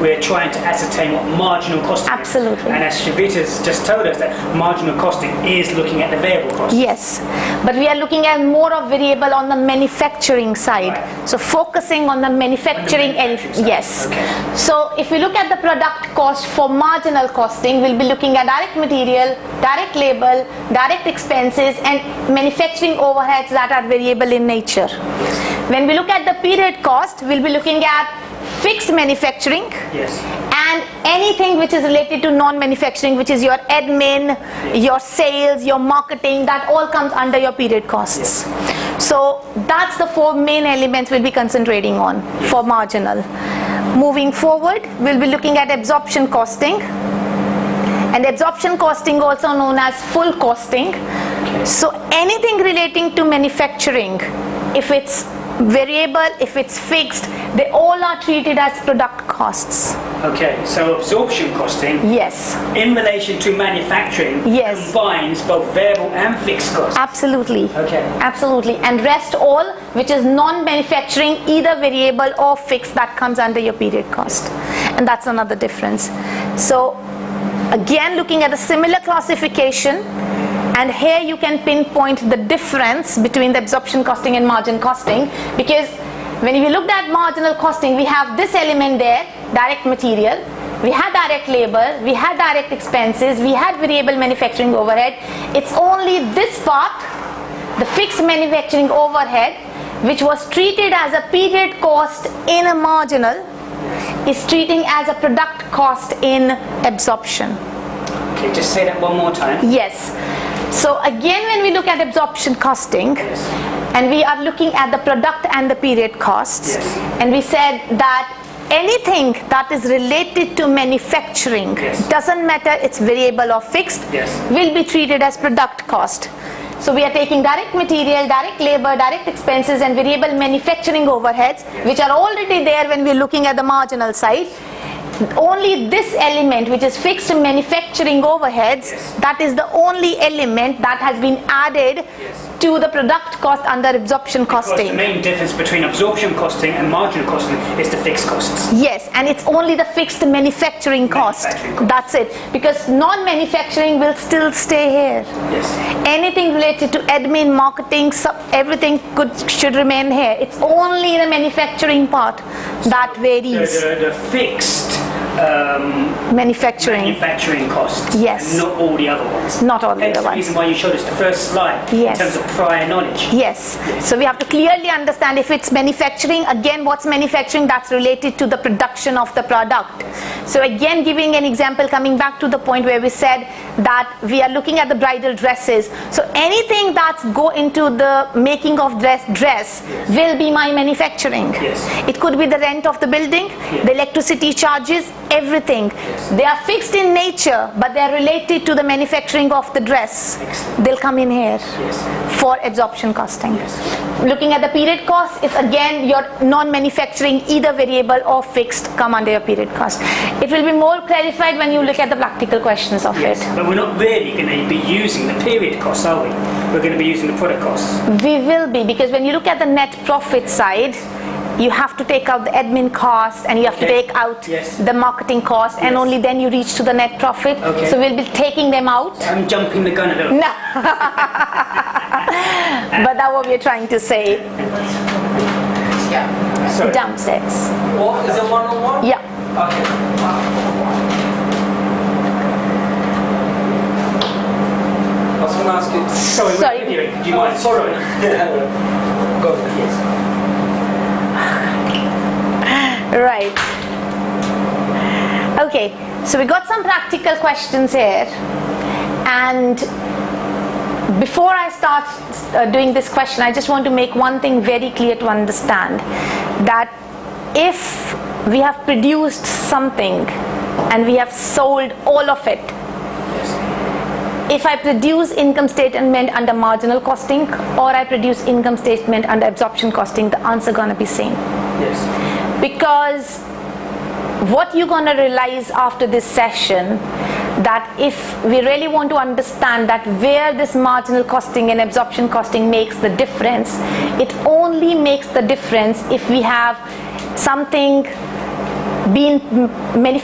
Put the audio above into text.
we're trying to ascertain what marginal costing is. Absolutely. And as Shavita's just told us, that marginal costing is looking at the variable cost. Yes, but we are looking at more of variable on the manufacturing side. Right. So focusing on the manufacturing side. yes. Okay. So if we look at the product cost for marginal costing, we'll be looking at direct material, direct labor, direct expenses, and manufacturing overheads that are variable in nature. When we look at the period cost, we'll be looking at fixed manufacturing. Yes. And anything which is related to non-manufacturing, which is your admin, your sales, your marketing, that all comes under your period costs. So that's the 4 main elements we'll be concentrating on for marginal. Moving forward, we'll be looking at absorption costing. And absorption costing, also known as full costing. So anything relating to manufacturing, if it's variable, if it's fixed, they all are treated as product costs. Okay, so absorption costing, Yes. in relation to manufacturing, Yes. combines both variable and fixed costs. Absolutely. Okay. Absolutely. And rest all, which is non-manufacturing, either variable or fixed, that comes under your period cost. And that's another difference. So again, looking at a similar classification, and here you can pinpoint the difference between the absorption costing and margin costing, because when we looked at marginal costing, we have this element there, direct material, we had direct labor, we had direct expenses, we had variable manufacturing overhead. It's only this part, the fixed manufacturing overhead, which was treated as a period cost in a marginal, is treating as a product cost in absorption. Okay, just say that one more time. Yes. So again, when we look at absorption costing, and we are looking at the product and the period costs, and we said that anything that is related to manufacturing, doesn't matter it's variable or fixed, will be treated as product cost. So we are taking direct material, direct labor, direct expenses, and variable manufacturing overheads, which are already there when we're looking at the marginal side. Only this element, which is fixed manufacturing overheads, that is the only element that has been added to the product cost under absorption costing. Because the main difference between absorption costing and marginal costing is the fixed costs. Yes, and it's only the fixed manufacturing cost. That's it. Because non-manufacturing will still stay here. Yes. Anything related to admin, marketing, everything should remain here. It's only the manufacturing part that varies. The fixed manufacturing costs. Yes. And not all the other ones. Not all the Hence other the ones. reason why you showed us the first slide Yes. in terms of prior knowledge. Yes. So we have to clearly understand if it's manufacturing, again, what's manufacturing? That's related to the production of the product. So again, giving an example, coming back to the point where we said that we are looking at the bridal dresses. So anything that's go into the making of dress will be my manufacturing. Yes. It could be the rent of the building, the electricity charges, everything. They are fixed in nature, but they are related to the manufacturing of the dress. Excellent. They'll come in here for absorption costing. Looking at the period cost, it's again your non-manufacturing, either variable or fixed, come under your period cost. It will be more clarified when you look at the practical questions of it. But we're not really going to be using the period costs, are we? We're going to be using the product costs. We will be, because when you look at the net profit side, you have to take out the admin cost, and you have to take out the marketing cost, and only then you reach to the net profit. So we'll be taking them out. I'm jumping the gun a little. No. But that's what we're trying to say. Sorry. Downstairs. What is it, one-on-one? Yeah. Okay. I was going to ask you. Sorry. Do you mind? Sorry. Go ahead. Yes. Right. Okay, so we got some practical questions here, and before I start doing this question, I just want to make one thing very clear to understand, that if we have produced something and we have sold all of it, if I produce income statement under marginal costing or I produce income statement under absorption costing, the answer gonna be same. Yes. Because what you're going to realize after this session, that if we really want to understand that where this marginal costing and absorption costing makes the difference, it only makes the difference if we have something been manufactured